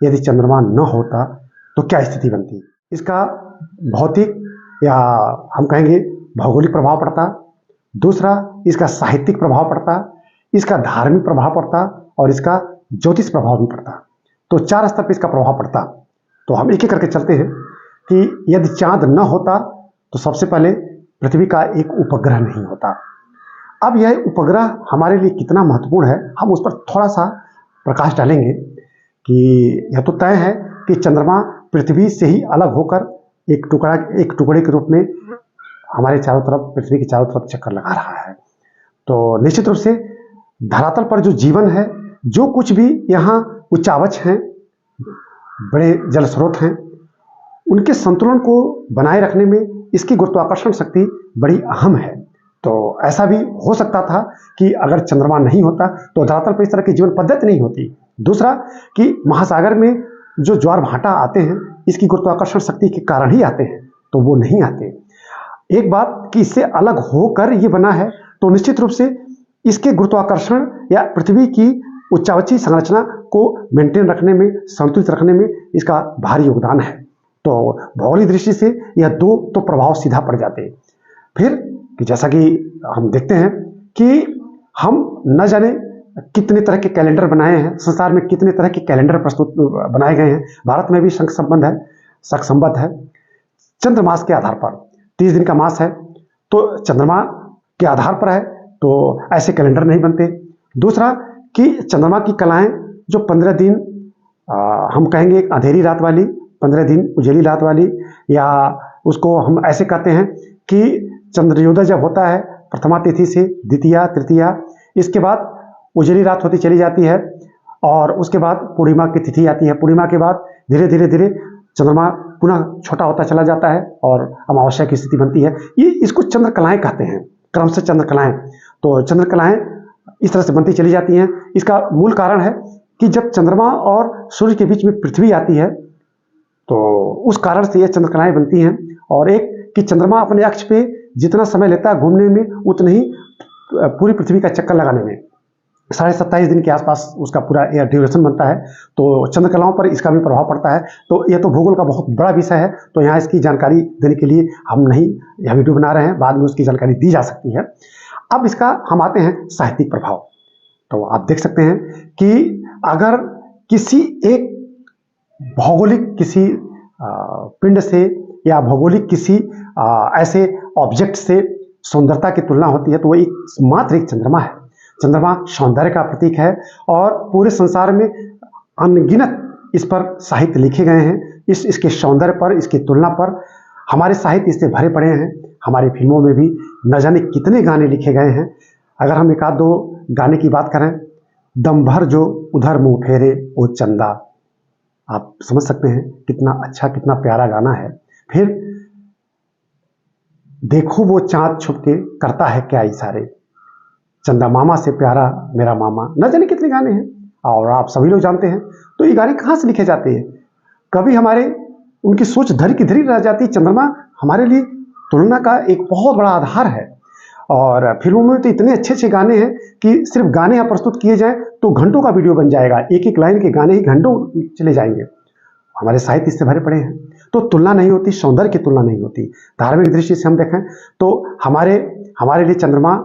यदि चंद्रमा न होता तो क्या स्थिति बनती। इसका भौतिक या हम कहेंगे भौगोलिक प्रभाव पड़ता, दूसरा इसका साहित्यिक प्रभाव पड़ता, इसका धार्मिक प्रभाव पड़ता और इसका ज्योतिष प्रभाव भी पड़ता। तो 4 स्तर पर इसका प्रभाव पड़ता। तो हम एक एक करके चलते हैं कि यदि चांद न होता तो सबसे पहले पृथ्वी का एक उपग्रह नहीं होता। अब यह उपग्रह हमारे लिए कितना महत्वपूर्ण है, हम उस पर थोड़ा सा प्रकाश डालेंगे कि यह तो तय है कि चंद्रमा पृथ्वी से ही अलग होकर एक टुकड़े के रूप में हमारे चारों तरफ, पृथ्वी के चारों तरफ चक्कर लगा रहा है। तो निश्चित रूप से धरातल पर जो जीवन है, जो कुछ भी यहाँ उच्चावच हैं, बड़े जल स्रोत हैं, उनके संतुलन को बनाए रखने में इसकी गुरुत्वाकर्षण शक्ति बड़ी अहम है। तो ऐसा भी हो सकता था कि अगर चंद्रमा नहीं होता तो धरातल पर इस तरह की जीवन पद्धति नहीं होती। दूसरा कि महासागर में जो ज्वार भाटा आते हैं इसकी गुरुत्वाकर्षण शक्ति के कारण ही आते हैं, तो वो नहीं आते। एक बात कि इससे अलग होकर ये बना है, तो निश्चित रूप से इसके गुरुत्वाकर्षण या पृथ्वी की उच्चावची संरचना को मेंटेन रखने में, संतुलित रखने में इसका भारी योगदान है। तो भौगोलिक दृष्टि से यह 2 तो प्रभाव सीधा पड़ जाते हैं। फिर कि जैसा कि हम देखते हैं कि हम न जाने कितने तरह के कैलेंडर बनाए हैं, संसार में कितने तरह के कैलेंडर प्रस्तुत बनाए गए हैं। भारत में भी शक संबद्ध है चंद्रमास के आधार पर। 30 दिन का मास है तो चंद्रमा के आधार पर है, तो ऐसे कैलेंडर नहीं बनते। दूसरा कि चंद्रमा की कलाएं जो 15 दिन हम कहेंगे एक अंधेरी रात वाली, 15 दिन उजेली रात वाली, या उसको हम ऐसे कहते हैं कि चंद्रोदय जब होता है प्रथमा तिथि से द्वितीया तृतीया, इसके बाद उजेली रात होती चली जाती है और उसके बाद पूर्णिमा की तिथि आती है। पूर्णिमा के बाद धीरे धीरे चंद्रमा पुनः छोटा होता चला जाता है और अमावस्या की स्थिति बनती है। ये इसको चंद्रकलाएं कहते हैं, क्रम से चंद्रकलाएं। तो चंद्रकलाएं इस तरह से बनती चली जाती हैं। इसका मूल कारण है कि जब चंद्रमा और सूर्य के बीच में पृथ्वी आती है तो उस कारण से ये चंद्रकलाएं बनती हैं। और एक कि चंद्रमा अपने अक्ष पे जितना समय लेता है घूमने में, उतना ही पूरी पृथ्वी का चक्कर लगाने में 27.5 दिन के आसपास उसका पूरा ड्यूरेशन बनता है। तो चंद्रकलाओं पर इसका भी प्रभाव पड़ता है। तो यह तो भूगोल का बहुत बड़ा विषय है, तो यहाँ इसकी जानकारी देने के लिए हम नहीं यह वीडियो बना रहे हैं, बाद में उसकी जानकारी दी जा सकती है। अब इसका हम आते हैं साहित्यिक प्रभाव। तो आप देख सकते हैं कि अगर किसी एक भौगोलिक किसी पिंड से या भौगोलिक किसी ऐसे ऑब्जेक्ट से सुंदरता की तुलना होती है तो वह मात्र एक चंद्रमा है। चंद्रमा सौंदर्य का प्रतीक है और पूरे संसार में अनगिनत इस पर साहित्य लिखे गए हैं। इसके सौंदर्य पर, इसकी तुलना पर हमारे साहित्य इससे भरे पड़े हैं। हमारी फिल्मों में भी न जाने कितने गाने लिखे गए हैं। अगर हम 1-2 गाने की बात करें, दम भर जो उधर मुंह फेरे ओ चंदा, आप समझ सकते हैं कितना अच्छा, कितना प्यारा गाना है। फिर देखो वो चांद छुपके करता है क्या इशारे, चंदा मामा से प्यारा मेरा मामा, न जाने कितने गाने हैं और आप सभी लोग जानते हैं। तो ये गाने कहाँ से लिखे जाते हैं? कभी हमारे उनकी सोच धरी की धरी रह जाती। चंद्रमा हमारे लिए तुलना का एक बहुत बड़ा आधार है और फिल्मों में तो इतने अच्छे अच्छे गाने हैं कि सिर्फ गाने यहाँ प्रस्तुत किए जाएं तो घंटों का वीडियो बन जाएगा। एक लाइन के गाने ही घंटों चले जाएंगे। हमारे साहित्य इससे भरे पड़े हैं। तो तुलना नहीं होती, सौंदर्य की तुलना नहीं होती। धार्मिक दृष्टि से हम देखें तो हमारे लिए चंद्रमा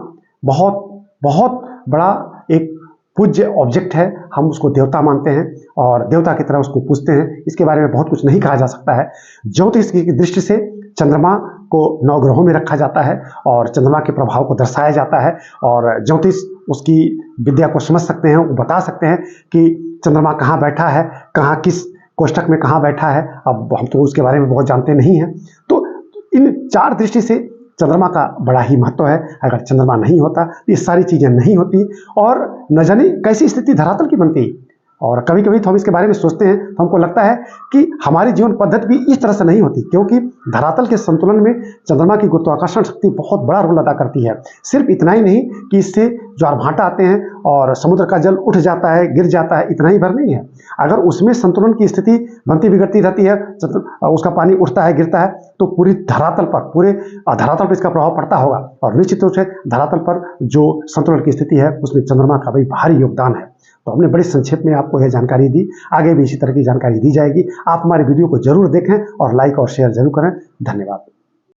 बहुत बहुत बड़ा एक पूज्य ऑब्जेक्ट है। हम उसको देवता मानते हैं और देवता की तरह उसको पूजते हैं। इसके बारे में बहुत कुछ नहीं कहा जा सकता है। ज्योतिष की दृष्टि से चंद्रमा को 9 ग्रहों में रखा जाता है और चंद्रमा के प्रभाव को दर्शाया जाता है और ज्योतिष उसकी विद्या को समझ सकते हैं। वो बता सकते हैं कि चंद्रमा कहाँ बैठा है, कहाँ किस कोष्ठक में कहाँ बैठा है। अब हम तो उसके बारे में बहुत जानते नहीं हैं। तो इन 4 दृष्टि से चंद्रमा का बड़ा ही महत्व है। अगर चंद्रमा नहीं होता ये सारी चीज़ें नहीं होती और न जाने कैसी स्थिति धरातल की बनती। और कभी कभी तो हम इसके बारे में सोचते हैं तो हमको लगता है कि हमारी जीवन पद्धति भी इस तरह से नहीं होती, क्योंकि धरातल के संतुलन में चंद्रमा की गुरुत्वाकर्षण शक्ति बहुत बड़ा रोल अदा करती है। सिर्फ इतना ही नहीं कि इससे ज्वार भाटा आते हैं और समुद्र का जल उठ जाता है, गिर जाता है, इतना ही भर नहीं है। अगर उसमें संतुलन की स्थिति बनती बिगड़ती रहती है, उसका पानी उठता है, गिरता है, तो पूरे धरातल पर इसका प्रभाव पड़ता होगा। और निश्चित रूप से धरातल पर जो संतुलन की स्थिति है उसमें चंद्रमा का भी भारी योगदान है। तो हमने बड़ी संक्षेप में आपको यह जानकारी दी, आगे भी इसी तरह की जानकारी दी जाएगी। आप हमारे वीडियो को जरूर देखें और लाइक और शेयर जरूर करें। धन्यवाद।